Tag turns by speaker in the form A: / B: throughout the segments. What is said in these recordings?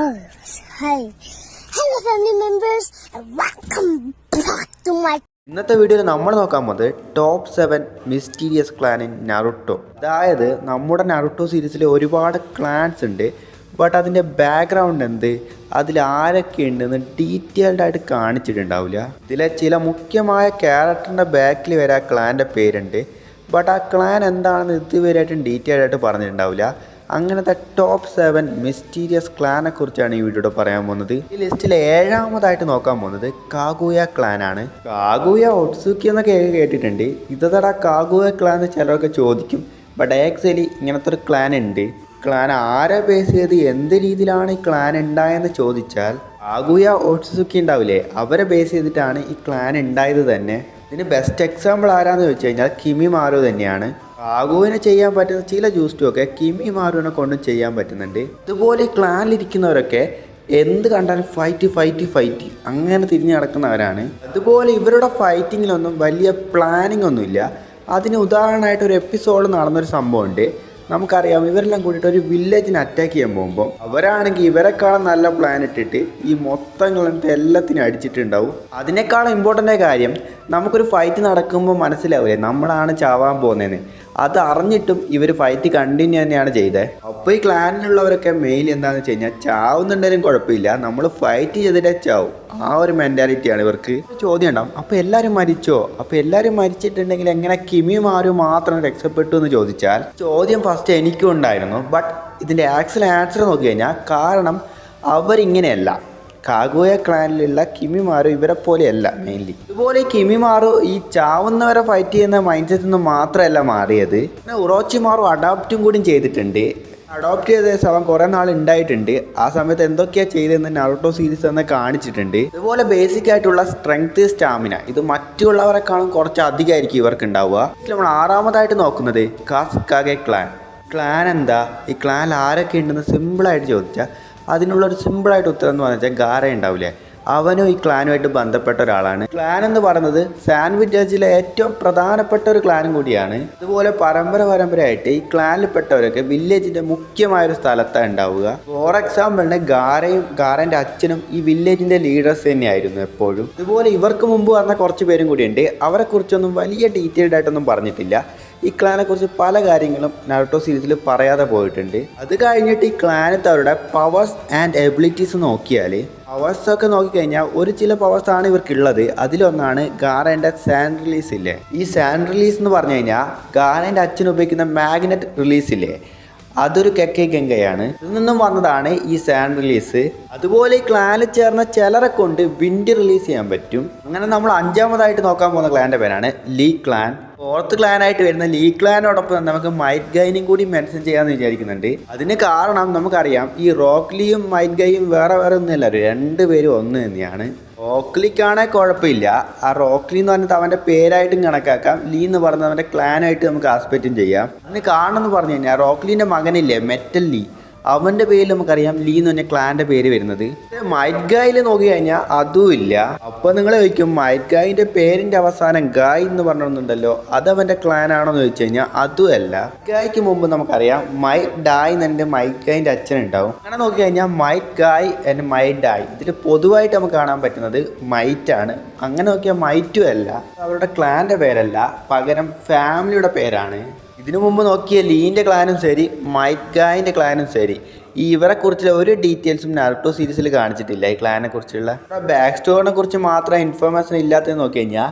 A: Oh, hi. Hello family members and welcome back to my
B: ഇന്നത്തെ വീഡിയോയിൽ നമ്മൾ നോക്കാൻ പോകുന്നത് ടോപ്പ് 7 മിസ്റ്റീരിയസ് ക്ലാൻ ഇൻ നറുട്ടോ. അതായത് നമ്മുടെ നറുട്ടോ സീരീസിൽ ഒരുപാട് ക്ലാൻസ് ഉണ്ട്, ബട്ട് അതിൻ്റെ ബാക്ക്ഗ്രൗണ്ട് എന്ത്, അതിൽ ആരൊക്കെ ഉണ്ടെന്ന് ഡീറ്റെയിൽഡ് ആയിട്ട് കാണിച്ചിട്ടുണ്ടാവില്ല. ഇതിലെ ചില മുഖ്യമായ ക്യാരക്ടറിൻ്റെ ബാക്കിൽ വരെ ആ ക്ലാൻ്റെ പേരുണ്ട്, ബട്ട് ആ ക്ലാൻ എന്താണെന്ന് ഇതുവരെയായിട്ടും ഡീറ്റെയിൽഡ് ആയിട്ട് പറഞ്ഞിട്ടുണ്ടാവില്ല. അങ്ങനത്തെ ടോപ്പ് 7 മിസ്റ്റീരിയസ് ക്ലാനെ കുറിച്ചാണ് ഈ വീഡിയോയിൽ പറയാൻ പോകുന്നത്. ഈ ലിസ്റ്റിൽ 7ാമതായിട്ട് നോക്കാൻ പോകുന്നത് കാഗുയ ക്ലാൻ ആണ്. കാഗുയ ഒട്സുക്കി എന്നൊക്കെ കേട്ടിട്ടുണ്ട്. ഇതടാ കാഗുയ ക്ലാൻ എന്ന് ചിലരൊക്കെ ചോദിക്കും, ബട്ട് ആക്ച്വലി ഇങ്ങനത്തെ ഒരു ക്ലാൻ ഉണ്ട്. ക്ലാൻ ആരെ ബേസ് ചെയ്ത് എന്ത് രീതിയിലാണ് ഈ ക്ലാൻ ഉണ്ടായെന്ന് ചോദിച്ചാൽ കാഗുയ ഒട്സുക്കി ഉണ്ടാവില്ലേ, അവരെ ബേസ് ചെയ്തിട്ടാണ് ഈ ക്ലാൻ ഉണ്ടായത് തന്നെ. ഇതിന് ബെസ്റ്റ് എക്സാമ്പിൾ ആരാന്ന് ചോദിച്ചു കഴിഞ്ഞാൽ കിമിമാരു തന്നെയാണ്. കാഗുവിനെ ചെയ്യാൻ പറ്റുന്ന ചില ജൂസ്റ്റുമൊക്കെ കിമിമാരുവിനെ കൊണ്ടും ചെയ്യാൻ പറ്റുന്നുണ്ട്. ഇതുപോലെ ക്ലാനിലിരിക്കുന്നവരൊക്കെ എന്ത് കണ്ടാലും ഫൈറ്റ് അങ്ങനെ തിരിഞ്ഞ് നടക്കുന്നവരാണ്. അതുപോലെ ഇവരുടെ ഫൈറ്റിങ്ങിലൊന്നും വലിയ പ്ലാനിങ് ഒന്നുമില്ല. അതിന് ഉദാഹരണമായിട്ട് ഒരു എപ്പിസോഡ് നടന്നൊരു സംഭവമുണ്ട്. നമുക്കറിയാം, ഇവരെല്ലാം കൂടിയിട്ട് ഒരു വില്ലേജിനെ അറ്റാക്ക് ചെയ്യാൻ പോകുമ്പോൾ അവരാണെങ്കിൽ ഇവരെക്കാളും നല്ല പ്ലാൻ ഇട്ടിട്ട് ഈ മൊത്തം എല്ലാത്തിനും അടിച്ചിട്ടുണ്ടാവും. അതിനേക്കാളും ഇമ്പോർട്ടൻ്റ് കാര്യം, നമുക്കൊരു ഫൈറ്റ് നടക്കുമ്പോൾ മനസ്സിലാവില്ലേ നമ്മളാണ് ചാവാൻ പോകുന്നതെന്ന്. അത് അറിഞ്ഞിട്ടും ഇവർ ഫൈറ്റ് കണ്ടിന്യൂ തന്നെയാണ് ചെയ്തത്. അപ്പോൾ ഈ ക്ലാനിലുള്ളവരൊക്കെ മെയിൻ എന്താണെന്ന് വെച്ച് കഴിഞ്ഞാൽ ചാവുന്നുണ്ടെങ്കിലും കുഴപ്പമില്ല, നമ്മൾ ഫൈറ്റ് ചെയ്തിട്ടേ ചാവും. ആ ഒരു മെൻറ്റാലിറ്റിയാണ് ഇവർക്ക്. ചോദ്യം ഉണ്ടാവും, അപ്പോൾ എല്ലാവരും മരിച്ചോ? അപ്പോൾ എല്ലാവരും മരിച്ചിട്ടുണ്ടെങ്കിൽ എങ്ങനെ കിമിമാരു മാത്രം രക്ഷപ്പെട്ടു എന്ന് ചോദിച്ചാൽ ചോദ്യം ഫസ്റ്റ് എനിക്കും ഉണ്ടായിരുന്നു. ബട്ട് ഇതിൻ്റെ ആക്ച്വൽ ആൻസർ നോക്കി കഴിഞ്ഞാൽ കാരണം അവരിങ്ങനെയല്ല. കാഗുയ ക്ലാനിലുള്ള കിമിമാരു ഇവരെ പോലെയല്ല മെയിൻലി. ഇതുപോലെ ഈ കിമിമാരു ഈ ചാവുന്നവരെ ഫൈറ്റ് ചെയ്യുന്ന മൈൻഡ് സെറ്റിൽ നിന്ന് മാത്രമല്ല മാറിയത്, പിന്നെ ഉറോച്ചിമാരു അഡാപ്റ്റും കൂടി ചെയ്തിട്ടുണ്ട്. അഡോപ്റ്റ് ചെയ്ത അവൻ കുറേ നാൾ ഉണ്ടായിട്ടുണ്ട്. ആ സമയത്ത് എന്തൊക്കെയാണ് ചെയ്തതെന്ന് നറുട്ടോ സീരീസ് തന്നെ കാണിച്ചിട്ടുണ്ട്. ഇതുപോലെ ബേസിക് ആയിട്ടുള്ള സ്ട്രെങ്ത്, സ്റ്റാമിന ഇത് മറ്റുള്ളവരെക്കാളും കുറച്ച് അധികമായിരിക്കും ഇവർക്ക് ഉണ്ടാവുക. നമ്മൾ 6ാമതായിട്ട് നോക്കുന്നത് കാസ്കാഗെ ക്ലാൻ എന്താ, ഈ ക്ലാൻ ആരൊക്കെ ഉണ്ടെന്ന് സിമ്പിളായിട്ട് ചോദിച്ചാൽ അതിനുള്ളൊരു സിമ്പിളായിട്ട് ഉത്തരം എന്ന് പറഞ്ഞാൽ ഗാര ഉണ്ടാവില്ലേ, അവനും ഈ ക്ലാനുമായിട്ട് ബന്ധപ്പെട്ട ഒരാളാണ്. ക്ലാൻ എന്ന് പറയുന്നത് സാൻഡ്വിച്ചേജിലെ ഏറ്റവും പ്രധാനപ്പെട്ട ഒരു ക്ലാനും കൂടിയാണ്. ഇതുപോലെ പരമ്പരയായിട്ട് ഈ ക്ലാനിൽപ്പെട്ടവരൊക്കെ വില്ലേജിൻ്റെ മുഖ്യമായൊരു സ്ഥലത്താണ് ഉണ്ടാവുക. ഫോർ എക്സാമ്പിളിന് ഗാരൻ്റെ അച്ഛനും ഈ വില്ലേജിൻ്റെ ലീഡേഴ്സ് തന്നെയായിരുന്നു എപ്പോഴും. ഇതുപോലെ ഇവർക്ക് മുമ്പ് വന്ന കുറച്ച് പേരും കൂടിയുണ്ട്. അവരെക്കുറിച്ചൊന്നും വലിയ ഡീറ്റെയിൽഡ് ആയിട്ടൊന്നും പറഞ്ഞിട്ടില്ല. ഈ ക്ലാനെ കുറിച്ച് പല കാര്യങ്ങളും നറുട്ടോ സീരീസിൽ പറയാതെ പോയിട്ടുണ്ട്. അത് കഴിഞ്ഞിട്ട് ഈ ക്ലാനത്ത് അവരുടെ പവേഴ്സ് ആൻഡ് എബിലിറ്റീസ് നോക്കിയാൽ പവേഴ്സൊക്കെ നോക്കിക്കഴിഞ്ഞാൽ ചില പവേഴ്സാണ് ഇവർക്കുള്ളത്. അതിലൊന്നാണ് ഗാരൻ്റെ സാൻഡ് റിലീസ് ഇല്ലേ. ഈ സാൻഡ് റിലീസ് എന്ന് പറഞ്ഞു കഴിഞ്ഞാൽ ഗാരൻ്റെ അച്ഛൻ ഉപയോഗിക്കുന്ന മാഗ്നറ്റ് റിലീസ് ഇല്ലേ, അതൊരു ഗംഗയാണ്. ഇതിൽ നിന്നും വന്നതാണ് ഈ സാൻഡ് റിലീസ്. അതുപോലെ ഈ ക്ലാനിൽ ചേർന്ന ചിലരെ കൊണ്ട് വിൻഡ് റിലീസ് ചെയ്യാൻ പറ്റും. അങ്ങനെ നമ്മൾ 5ാമതായിട്ട് നോക്കാൻ പോകുന്ന ക്ലാൻ്റെ പേരാണ് ലീ ക്ലാൻ. 4th ക്ലാനായിട്ട് വരുന്ന ലീ ക്ലാനോടൊപ്പം നമുക്ക് മൈറ്റ് ഗൈനും കൂടി മെൻഷൻ ചെയ്യാമെന്ന് വിചാരിക്കുന്നുണ്ട്. അതിന് കാരണം നമുക്കറിയാം, ഈ റോക്ലിയും മൈറ്റ് ഗൈയും വേറെ ഒന്നുമല്ല, രണ്ടുപേരും ഒന്ന് തന്നെയാണ്. റോക്ലിക്കാണെ കുഴപ്പമില്ല, ആ റോക്ലി എന്ന് പറഞ്ഞാൽ അവൻ്റെ പേരായിട്ടും കണക്കാക്കാം, ലീ എന്ന് പറഞ്ഞത് അവൻ്റെ ക്ലാനായിട്ട് നമുക്ക് ആസ്പെക്റ്റും ചെയ്യാം. അതിന് കാരണം എന്ന് പറഞ്ഞു കഴിഞ്ഞാൽ റോക്ലിൻ്റെ മകനില്ലേ മെറ്റൽ ലീ, അവൻ്റെ പേരിൽ നമുക്കറിയാം ലീ എന്ന് പറഞ്ഞ ക്ലാൻ്റെ പേര് വരുന്നത്. മൈറ്റ് ഗായിൽ നോക്കി കഴിഞ്ഞാൽ അതും ഇല്ല. അപ്പോൾ നിങ്ങൾ ചോദിക്കും, മൈറ്റ് ഗായിൻ്റെ പേരിൻ്റെ അവസാനം ഗായ് എന്ന് പറഞ്ഞിട്ടുണ്ടല്ലോ, അത് അവൻ്റെ ക്ലാൻ ആണോ എന്ന് ചോദിച്ചു കഴിഞ്ഞാൽ അതുമല്ല. ഗായ്ക്ക് മുമ്പ് നമുക്കറിയാം മൈറ്റ് ഡായ് എന്നെ മൈറ്റ് ഗായിൻ്റെ അച്ഛനുണ്ടാവും. അങ്ങനെ നോക്കി കഴിഞ്ഞാൽ മൈറ്റ് ഗായ് ആൻഡ് മൈറ്റ് ഡായ് ഇതിൽ പൊതുവായിട്ട് നമുക്ക് കാണാൻ പറ്റുന്നത് മൈറ്റ് ആണ്. അങ്ങനെ നോക്കിയാൽ മൈറ്റും അല്ല, അവരുടെ ക്ലാൻ്റെ പേരല്ല, പകരം ഫാമിലിയുടെ പേരാണ്. ഇതിനു മുമ്പ് നോക്കിയ ലീൻ്റെ ക്ലാനും ശരി മൈറ്റ് ഗായിൻ്റെ ക്ലാനും ശരി ഇവരെക്കുറിച്ചുള്ള ഒരു ഡീറ്റെയിൽസും നറുട്ടോ സീരീസിൽ കാണിച്ചിട്ടില്ല. ഈ ക്ലാനെ കുറിച്ചുള്ള ബാക്ക് സ്റ്റോറിനെ കുറിച്ച് മാത്രം ഇൻഫർമേഷൻ ഇല്ലാത്തത് നോക്കി കഴിഞ്ഞാൽ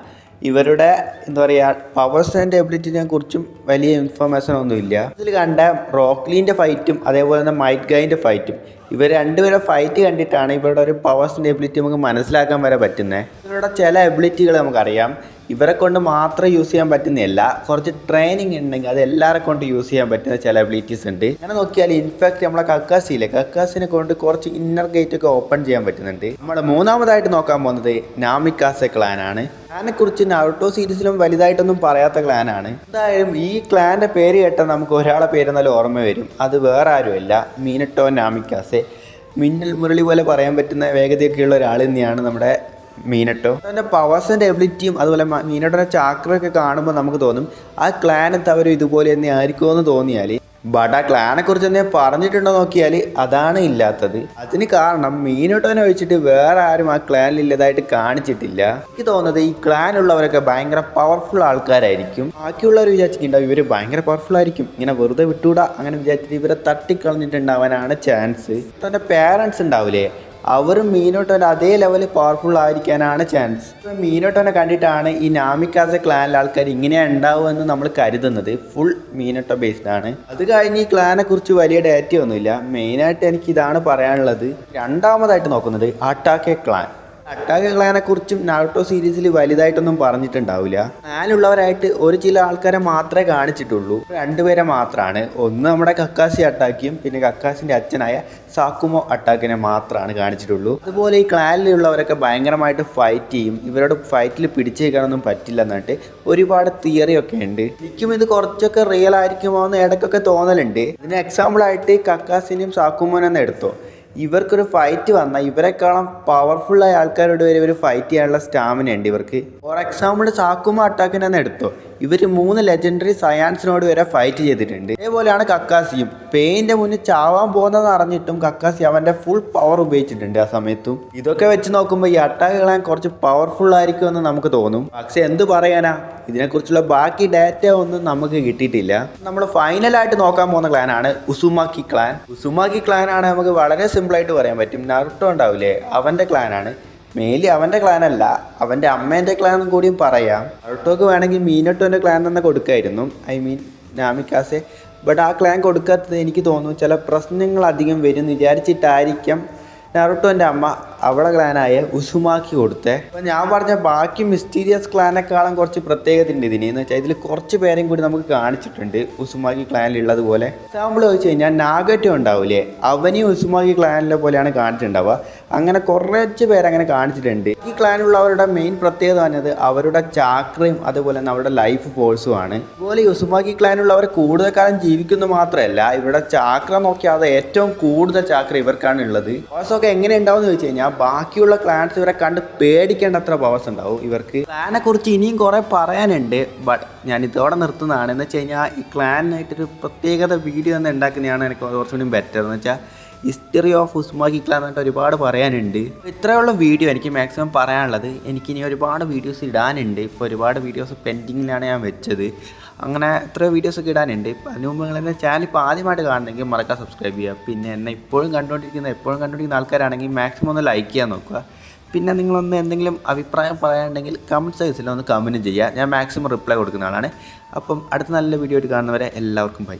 B: ഇവരുടെ എന്താ പറയുക പവേഴ്സ് ആൻഡ് എബിലിറ്റിനെ കുറിച്ചും വലിയ ഇൻഫർമേഷൻ ഒന്നുമില്ല. ഇതിൽ കണ്ട റോക്ലീൻ്റെ ഫൈറ്റും അതേപോലെ തന്നെ മൈറ്റ് ഗായിൻ്റെ ഫൈറ്റും ഇവർ രണ്ടുപേരെ ഫൈറ്റ് കണ്ടിട്ടാണ് ഇവരുടെ ഒരു പവേഴ്സിൻ്റെ എബിലിറ്റി നമുക്ക് മനസ്സിലാക്കാൻ വരെ പറ്റുന്നത്. ഇവരുടെ ചില എബിലിറ്റികൾ നമുക്കറിയാം ഇവരെ കൊണ്ട് മാത്രം യൂസ് ചെയ്യാൻ പറ്റുന്നതല്ല, കുറച്ച് ട്രെയിനിങ് ഉണ്ടെങ്കിൽ അത് എല്ലാവരെ കൊണ്ട് യൂസ് ചെയ്യാൻ പറ്റുന്ന ചില എബിലിറ്റീസ് ഉണ്ട്. അങ്ങനെ നോക്കിയാൽ ഇൻഫാക്ട് നമ്മളെ കക്കാസിനെ കൊണ്ട് കുറച്ച് ഇന്നർ ഗേറ്റ് ഒക്കെ ഓപ്പൺ ചെയ്യാൻ പറ്റുന്നുണ്ട്. നമ്മുടെ 3ാമതായിട്ട് നോക്കാൻ പോകുന്നത് നാമിക്കാസെ ക്ലാനാണ്. ക്ലാനെക്കുറിച്ച് നറുട്ടോ സീരീസിലും വലുതായിട്ടൊന്നും പറയാത്ത ക്ലാനാണ്. എന്തായാലും ഈ ക്ലാൻ്റെ പേര് കേട്ടാൽ നമുക്ക് ഒരാളെ പേര് നല്ല ഓർമ്മ വരും. അത് വേറെ ആരുമല്ല, മീനട്ടോ നാമിക്കാസെ. മിന്നൽ മുരളി പോലെ പറയാൻ പറ്റുന്ന വേഗതയൊക്കെയുള്ള ഒരാൾ തന്നെയാണ് നമ്മുടെ മീനട്ടോ. അതിൻ്റെ പവേഴ്സിൻ്റെ എബിലിറ്റിയും അതുപോലെ മീനട്ടോയുടെ ചാക്രയൊക്കെ കാണുമ്പോൾ നമുക്ക് തോന്നും ആ ക്ലാനത്ത് അവർ ഇതുപോലെ തന്നെ ആയിരിക്കുമോ എന്ന് തോന്നിയാൽ ബട്ട് ആ ക്ലാനെ കുറിച്ച് തന്നെ പറഞ്ഞിട്ടുണ്ടോ നോക്കിയാൽ അതാണ് ഇല്ലാത്തത്. അതിന് കാരണം മീനോട്ടോനെ ഒഴിച്ചിട്ട് വേറെ ആരും ആ ക്ലാനിൽ ഇല്ലതായിട്ട് കാണിച്ചിട്ടില്ല. എനിക്ക് തോന്നുന്നത് ഈ ക്ലാനുള്ളവരൊക്കെ ഭയങ്കര പവർഫുൾ ആൾക്കാരായിരിക്കും. ബാക്കിയുള്ളവർ വിചാരിച്ചിട്ടുണ്ടാവും ഇവർ ഭയങ്കര പവർഫുൾ ആയിരിക്കും, ഇങ്ങനെ വെറുതെ വിട്ടുകൂടാ അങ്ങനെ വിചാരിച്ചിട്ട് ഇവരെ തട്ടിക്കളഞ്ഞിട്ടുണ്ടാവാനാണ് ചാൻസ്. തൻ്റെ പേരൻസ് ഉണ്ടാവില്ലേ, അവരും മീനോട്ടോൻ്റെ അതേ ലെവലിൽ പവർഫുൾ ആയിരിക്കാനാണ് ചാൻസ്. ഇപ്പം മീനോട്ടോനെ കണ്ടിട്ടാണ് ഈ നാമിക്കാസ ക്ലാനിലെ ആൾക്കാർ ഇങ്ങനെയാണ് ഉണ്ടാവുമെന്ന് നമ്മൾ കരുതുന്നത്. ഫുൾ മീനോട്ടോ ബേസ്ഡ് ആണ്. അത് കഴിഞ്ഞ് ഈ ക്ലാനെ കുറിച്ച് വലിയ ഡാറ്റയൊന്നുമില്ല. മെയിനായിട്ട് എനിക്ക് ഇതാണ് പറയാനുള്ളത്. രണ്ടാമതായിട്ട് നോക്കുന്നത് അട്ടാക്കെ ക്ലാൻ. അട്ടാക്കെ ക്ലാനെ കുറിച്ചും നാരുട്ടോ സീരീസിൽ വലുതായിട്ടൊന്നും പറഞ്ഞിട്ടുണ്ടാവില്ല. ക്ലാനുള്ളവരായിട്ട് ഒരു ചില ആൾക്കാരെ മാത്രമേ കാണിച്ചിട്ടുള്ളൂ. രണ്ടുപേരെ മാത്രമാണ്. ഒന്ന് നമ്മുടെ കക്കാസി അട്ടാക്കിയും പിന്നെ കക്കാസിൻ്റെ അച്ഛനായ സാക്കുമോ അട്ടാക്കിനെ മാത്രമാണ് കാണിച്ചിട്ടുള്ളൂ. അതുപോലെ ഈ ക്ലാനിലുള്ളവരൊക്കെ ഭയങ്കരമായിട്ട് ഫൈറ്റ് ചെയ്യും. ഇവരോട് ഫൈറ്റിൽ പിടിച്ചേക്കാനൊന്നും പറ്റില്ല എന്നിട്ട് ഒരുപാട് തിയറിയൊക്കെ ഉണ്ട്. എനിക്കും ഇത് കുറച്ചൊക്കെ റിയൽ ആയിരിക്കുമോ എന്ന് ഇടയ്ക്കൊക്കെ തോന്നലുണ്ട്. ഇതിന് എക്സാമ്പിളായിട്ട് കക്കാസിനെയും സാക്കുമോനെന്ന് എടുത്തോ. ഇവർക്കൊരു ഫൈറ്റ് വന്നാൽ ഇവരെക്കാളും പവർഫുള്ളായ ആൾക്കാരോട് വരെ ഇവർ ഫൈറ്റ് ചെയ്യാനുള്ള സ്റ്റാമിന ഉണ്ട് ഇവർക്ക്. ഫോർ എക്സാമ്പിൾ സാക്കുമോ അട്ടാക്കിനെ തന്നെ എടുത്തോ. ഇവർ 3 ലെജൻഡറി സയാൻസിനോട് വരെ ഫൈറ്റ് ചെയ്തിട്ടുണ്ട്. അതേപോലെയാണ് കക്കാസിയും. പെയിൻ്റെ മുന്നിൽ ചാവാൻ പോകുന്നതെന്ന് അറിഞ്ഞിട്ടും കക്കാസി അവൻ്റെ ഫുൾ പവർ ഉപയോഗിച്ചിട്ടുണ്ട് ആ സമയത്തും. ഇതൊക്കെ വെച്ച് നോക്കുമ്പോൾ ഈ അട്ടാക്ക് കളാൻ കുറച്ച് പവർഫുൾ ആയിരിക്കുമെന്ന് നമുക്ക് തോന്നും. പക്ഷെ എന്ത് പറയാനാ, ഇതിനെക്കുറിച്ചുള്ള ബാക്കി ഡാറ്റ ഒന്നും നമുക്ക് കിട്ടിയിട്ടില്ല. നമ്മൾ ഫൈനലായിട്ട് നോക്കാൻ പോകുന്ന ക്ലാനാണ് ഉസുമാക്കി ക്ലാൻ. ഉസുമാക്കി ക്ലാനാണ് നമുക്ക് വളരെ സിമ്പിളായിട്ട് പറയാൻ പറ്റും. നറുട്ടോ ഉണ്ടാവില്ലേ, അവൻ്റെ ക്ലാനാണ്. മെയിൻലി അവൻ്റെ ക്ലാനല്ല, അവൻ്റെ അമ്മേൻ്റെ ക്ലാനും കൂടിയും പറയാം. നറുട്ടോക്ക് വേണമെങ്കിൽ മീനോട്ടോൻ്റെ ക്ലാൻ തന്നെ കൊടുക്കായിരുന്നു, ഐ മീൻ നാമിക്കാസെ. ബട്ട് ആ ക്ലാൻ കൊടുക്കാത്തത് എനിക്ക് തോന്നുന്നു ചില പ്രശ്നങ്ങൾ അധികം വരും എന്ന് വിചാരിച്ചിട്ടായിരിക്കാം നറുട്ടോൻ്റെ അമ്മ അവളെ ക്ലാനായ ഉസുമാക്കി കൊടുത്തേ. അപ്പോൾ ഞാൻ പറഞ്ഞ ബാക്കി മിസ്റ്റീരിയസ് ക്ലാനേക്കാളും കുറച്ച് പ്രത്യേകത ഉണ്ട് ഇതിന്. എന്ന് വെച്ചാൽ ഇതിൽ കുറച്ച് പേരെയും കൂടി നമുക്ക് കാണിച്ചിട്ടുണ്ട് ഉസുമാക്കി ക്ലാനിലുള്ളതുപോലെ. എക്സാമ്പിൾ ചോദിച്ചു കഴിഞ്ഞാൽ നാഗറ്റോ ഉണ്ടാവില്ലേ, അവനെയും ഉസുമാക്കി ക്ലാനിലെ പോലെയാണ് കാണിച്ചിട്ടുണ്ടാവുക. അങ്ങനെ കുറച്ച് പേരങ്ങനെ കാണിച്ചിട്ടുണ്ട്. ഈ ക്ലാനിലുള്ളവരുടെ മെയിൻ പ്രത്യേകത പറഞ്ഞത് അവരുടെ ചാക്രയും അതുപോലെ തന്നെ അവരുടെ ലൈഫ് ഫോഴ്സും ആണ്. അതുപോലെ ഈ ഉസുമാക്കി ക്ലാനിലുള്ളവർ കൂടുതൽ കാലം ജീവിക്കുന്ന മാത്രമല്ല, ഇവരുടെ ചാക്ര നോക്കിയാൽ അത് ഏറ്റവും കൂടുതൽ ചാക്ര ഇവർക്കാണ് ഉള്ളത്. പവേഴ്സൊക്കെ എങ്ങനെ ഉണ്ടാവും എന്ന് ചോദിച്ചു കഴിഞ്ഞാൽ ബാക്കിയുള്ള ക്ലാൻസ് ഇവരെ കണ്ട് പേടിക്കേണ്ടത്ര പവേഴ്സ് ഉണ്ടാവും ഇവർക്ക്. ക്ലാനെ കുറിച്ച് ഇനിയും കുറേ പറയാനുണ്ട്, ബട്ട് ഞാൻ ഇതോടെ നിർത്തുന്നതാണ്. എന്ന് വെച്ച് കഴിഞ്ഞാൽ ഈ ക്ലാനായിട്ടൊരു പ്രത്യേകത വീഡിയോ തന്നെ ഉണ്ടാക്കുന്നതാണ് എനിക്ക് കുറച്ചുകൂടി ബെറ്റർ. എന്ന് വെച്ചാൽ ഹിസ്റ്ററി ഓഫ് ഉസുമാക്കി ക്ലാൻ എന്നിട്ട് ഒരുപാട് പറയാനുണ്ട്. ഇത്രയുള്ള വീഡിയോ എനിക്ക് മാക്സിമം പറയാനുള്ളത്. എനിക്കിനി ഒരുപാട് വീഡിയോസ് ഇടാനുണ്ട്. ഇപ്പോൾ ഒരുപാട് വീഡിയോസ് പെൻഡിങ്ങിലാണ് ഞാൻ വെച്ചത്. അങ്ങനെ എത്രയോ വീഡിയോസൊക്കെ ഇടാനുണ്ട്. അതിന് മുമ്പ് നിങ്ങൾ എൻ്റെ ചാനൽ ഇപ്പോൾ ആദ്യമായിട്ട് കാണണമെങ്കിൽ മറക്കാൻ സബ്സ്ക്രൈബ് ചെയ്യുക. പിന്നെ എന്നെ എപ്പോഴും കണ്ടുകൊണ്ടിരിക്കുന്ന ആൾക്കാരാണെങ്കിൽ മാക്സിമം ഒന്ന് ലൈക്ക് ചെയ്യാൻ നോക്കുക. പിന്നെ നിങ്ങളൊന്ന് എന്തെങ്കിലും അഭിപ്രായം പറയാനുണ്ടെങ്കിൽ കമൻറ്റ് സെക്ഷനിൽ ഒന്ന് കമൻറ്റ് ചെയ്യുക. ഞാൻ മാക്സിമം റിപ്ലൈ കൊടുക്കുന്ന ആളാണ്. അപ്പം അടുത്ത നല്ല വീഡിയോ ആയിട്ട് കാണുന്നവരെ എല്ലാവർക്കും ബൈ.